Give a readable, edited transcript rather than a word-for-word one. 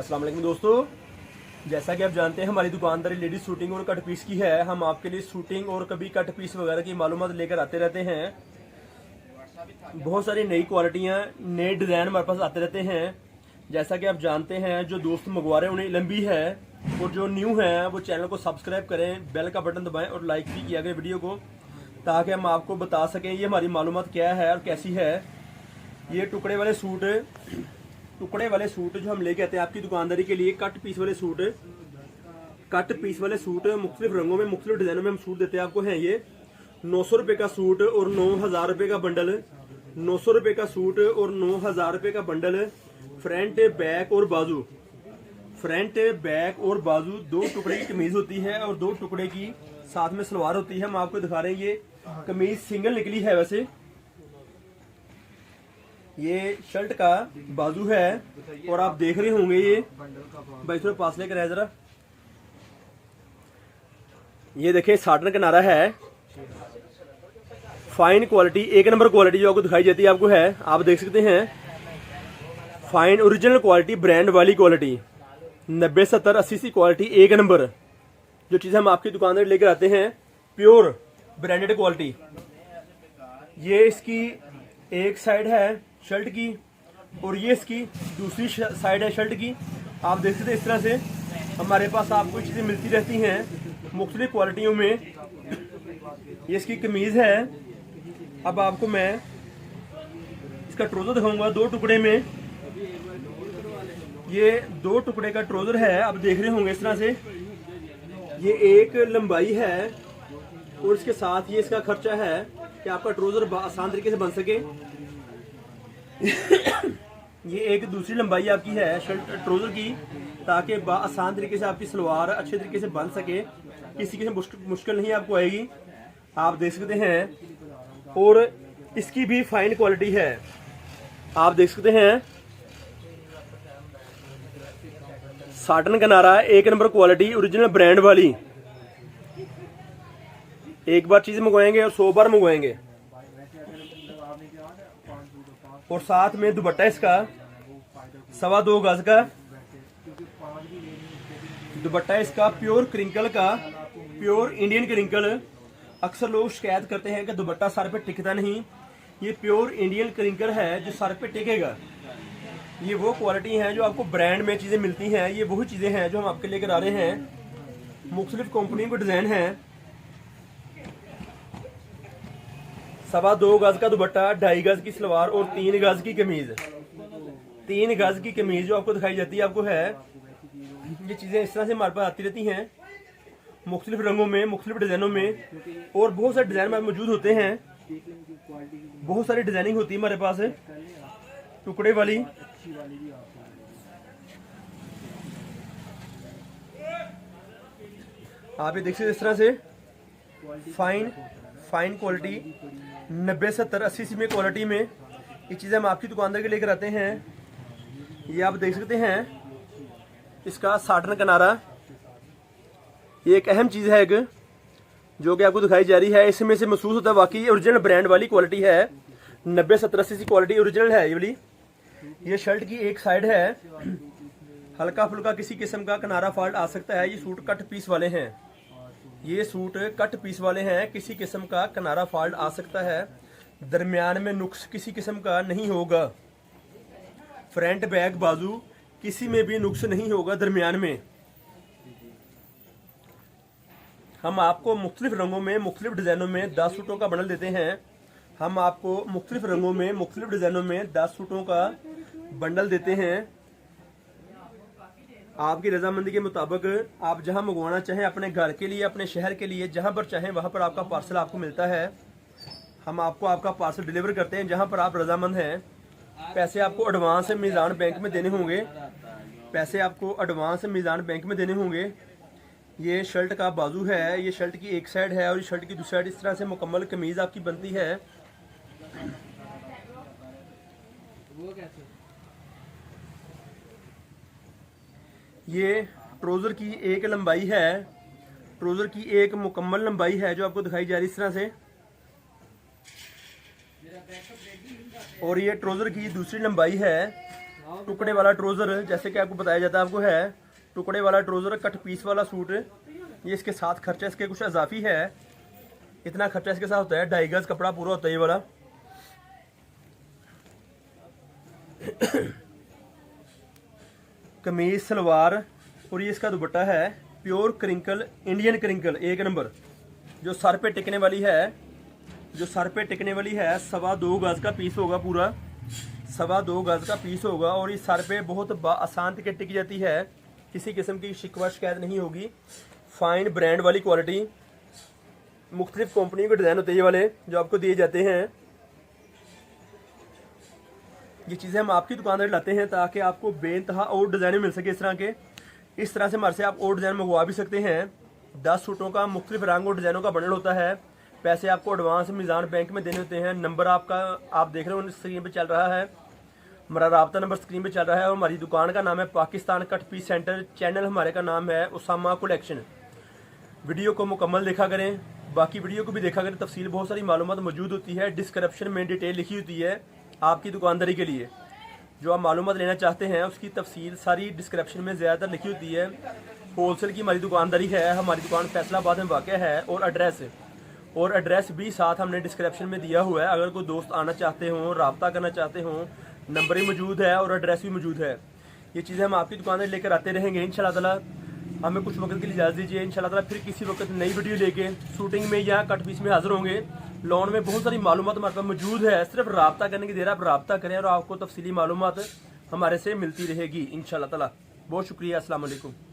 अस्सलाम वालेकुम दोस्तों, जैसा कि आप जानते हैं हमारी दुकानदारी लेडीज शूटिंग और कट पीस की है। हम आपके लिए शूटिंग और कभी कट पीस वगैरह की मालूमात लेकर आते रहते हैं। बहुत सारी नई क्वालिटियाँ, नए डिज़ाइन हमारे पास आते रहते हैं। जैसा कि आप जानते हैं, जो दोस्त मंगवा रहे हैं उन्हें लंबी है, और जो न्यू हैं वो चैनल को सब्सक्राइब करें, बेल का बटन दबाएं और लाइक भी किया करें वीडियो को, ताकि हम आपको बता सकें ये हमारी मालूमात क्या है और कैसी है। ये टुकड़े वाले सूट जो हम लेके आते हैं आपकी दुकानदारी के लिए, कट पीस वाले सूट मुख्तलिफ रंगों में, मुख्तलिफ डिजाइनों में हम सूट देते हैं आपको। हैं ये 900 रुपये का सूट और 9000 रुपये का बंडल। 900 रुपये का सूट और 9000 रुपये का बंडल। फ्रंट बैक और बाजू 2 टुकड़े की कमीज होती है और 2 टुकड़े की साथ में सलवार होती है। हम आपको दिखा रहे हैं, ये कमीज सिंगल निकली है। वैसे ये शर्ट का बाजू है और आप देख रहे होंगे, ये भाई थोड़ा पास लेकर आए जरा। ये देखिए साटन किनारा है, फाइन क्वालिटी, 1 नंबर क्वालिटी जो आपको दिखाई जाती है आपको है। आप देख सकते हैं, फाइन ओरिजिनल क्वालिटी, ब्रांड वाली क्वालिटी, 90, 70, 80 सी क्वालिटी, 1 नंबर। जो चीज़ हम आपकी दुकान में लेकर आते हैं, प्योर ब्रांडेड क्वालिटी। ये इसकी एक साइड है शर्ट की और ये इसकी दूसरी साइड है शर्ट की। आप देख सकते हैं, इस तरह से हमारे पास आपको चीज़ें मिलती रहती हैं मुख्तलिफ क्वालिटियों में। ये इसकी कमीज है। अब आपको मैं इसका ट्राउजर दिखाऊंगा 2 टुकड़े में। ये 2 टुकड़े का ट्राउजर है, आप देख रहे होंगे इस तरह से। ये एक लंबाई है और इसके साथ ये इसका खर्चा है कि आपका ट्राउजर आसान तरीके से बन सके। ये एक दूसरी लंबाई आपकी है शर्ट ट्राउजर की, ताकि आसान तरीके से आपकी सलवार अच्छे तरीके से बन सके, किसी के मुश्किल नहीं आपको आएगी। आप देख सकते हैं, और इसकी भी फाइन क्वालिटी है। आप देख सकते हैं, साटन किनारा, 1 नंबर क्वालिटी, ओरिजिनल ब्रांड वाली। एक बार चीज मंगवाएंगे और 100 बार मंगवाएंगे। और साथ में दुपट्टा इसका 2.25 गज का दुपट्टा, इसका प्योर क्रिंकल का, प्योर इंडियन क्रिंकल। अक्सर लोग शिकायत करते हैं कि दुपट्टा सर पे टिकता नहीं। ये प्योर इंडियन क्रिंकल है जो सर पे टिकेगा। ये वो क्वालिटी है जो आपको ब्रांड में चीजें मिलती हैं। ये वही चीजें हैं जो हम आपके लेकर आ रहे हैं। मुख्तलिफ कंपनियों के डिजाइन है। 2.25 गज का दुपट्टा, 2.5 गज की सलवार और 3 गज की कमीज। 3 गज की कमीज जो आपको दिखाई जाती है आपको है। ये चीजें इस तरह से हमारे पास आती रहती हैं मुख्तलिफ रंगों में, मुख्तलिफ डिजाइनों में, और बहुत सारे डिजाइन में मौजूद होते हैं। बहुत सारी डिजाइनिंग होती है हमारे पास टुकड़े वाली। आप ये देख सकते इस तरह से फाइन क्वालिटी, 90, 70, 80 में क्वालिटी में ये चीज़ें हम आपकी दुकानदार के लेकर आते हैं। ये आप देख सकते हैं, इसका साटन किनारा, ये एक अहम चीज़ है एक जो कि आपको दिखाई जा रही है। इसमें से महसूस होता है वाकई ओरिजिनल ब्रांड वाली क्वालिटी है। 90, 70, 80 क्वालिटी ओरिजिनल है ये वाली। ये शर्ट की एक साइड है, हल्का फुल्का किसी किस्म का किनारा फॉल्ट आ सकता है। ये सूट कट पीस वाले हैं, ये सूट कट पीस वाले हैं। किसी किस्म का किनारा फॉल्ट आ सकता है, दरमियान में नुक्स किसी किस्म का नहीं होगा। फ्रंट बैक बाजू किसी में भी नुक्स नहीं होगा दरमियान में। हम आपको मुख्तलिफ रंगों में, मुख्तलिफ डिजाइनों में 10 सूटों का बंडल देते हैं। हम आपको मुख्तलिफ रंगों में, मुख्तलिफ डिजाइनों में 10 सूटों का बंडल देते हैं। आपकी रजामंदी के मुताबिक आप जहां मंगवाना चाहें, अपने घर के लिए, अपने शहर के लिए, जहां पर चाहें वहां पर आपका पार्सल आपको मिलता है। हम आपको आपका पार्सल डिलीवर करते हैं जहां पर आप रजामंद हैं। पैसे आपको एडवांस मीज़ान बैंक में देने होंगे। ये शर्ट का बाजू है, ये शर्ट की एक साइड है और ये शर्ट की दूसरी साइड। इस तरह से मुकम्मल कमीज आपकी बनती है। ये ट्राउजर की एक लंबाई है, ट्राउजर की एक मुकम्मल लंबाई है जो आपको दिखाई जा रही है इस तरह से। और ये ट्राउजर की दूसरी लंबाई है। टुकड़े वाला ट्राउज़र, जैसे कि आपको बताया जाता है, आपको है टुकड़े वाला ट्राउज़र कट पीस वाला सूट। ये इसके साथ खर्चा इसके कुछ इजाफी है, इतना खर्चा इसके साथ होता है। 2.5 गज कपड़ा पूरा होता है ये वाला। कमीज सलवार और ये इसका दुपट्टा है pure crinkle, Indian crinkle 1 number. जो सर पे टिकने वाली है, जो सर पे टिकने वाली है 2.25 गज का पीस होगा पूरा, 2.25 गज का पीस होगा। और इस सर पे बहुत आसान तरीके टिक जाती है, किसी किस्म की शिकवा शिकायत नहीं होगी। फाइन ब्रांड वाली क्वालिटी, मुख्तलिफ कंपनियों के डिज़ाइन होते हैं ये वाले जो आपको दिए जाते हैं। ये चीज़ें हम आपकी दुकान पर लाते हैं ताकि आपको बेइंतहा और डिज़ाइन मिल सके इस तरह के। इस तरह से हमारे से आप और डिज़ाइन मंगवा भी सकते हैं। 10 सूटों का मुख्तलिफ रंग और डिज़ाइनों का बंडल होता है। पैसे आपको एडवांस मीज़ान बैंक में देने होते हैं। नंबर आपका आप देख रहे हो स्क्रीन पे चल रहा है, हमारा राब्ता नंबर स्क्रीन पे चल रहा है। और हमारी दुकान का नाम है Pakistan cut piece centre. Channel हमारे का नाम है उसामा कलेक्शन। वीडियो को मुकम्मल देखा करें, बाकी वीडियो को भी देखा करें। तफसील बहुत सारी मालूमात मौजूद होती है, डिस्क्रिप्शन में डिटेल लिखी होती है आपकी दुकानदारी के लिए। जो आप मालूमात लेना चाहते हैं उसकी तफसील सारी डिस्क्रिप्शन में ज़्यादातर लिखी होती है। होलसेल की हमारी दुकानदारी है, हमारी दुकान फैसलाबाद में वाक़ है। और एड्रेस भी साथ हमने डिस्क्रिप्शन में दिया हुआ है। अगर कोई दोस्त आना चाहते हों, रब्ता करना चाहते हों, नंबर भी मौजूद है और एड्रेस भी मौजूद है। ये चीज़ें हम आपकी दुकान में लेकर आते रहेंगे इंशाल्लाह ताला। हमें कुछ वक्त के लिए इजाज़त दीजिए। इंशाल्लाह ताला फिर किसी वक्त नई वीडियो लेके शूटिंग में या कट पीस में हाजिर होंगे। लॉन में बहुत सारी मालूमात हमारे पास मौजूद है, सिर्फ रब्ता करने की देर आप रब्ता करें और आपको तफसीली मालूमात हमारे से मिलती रहेगी इंशाल्लाह ताला। बहुत शुक्रिया, अस्सलाम वालेकुम।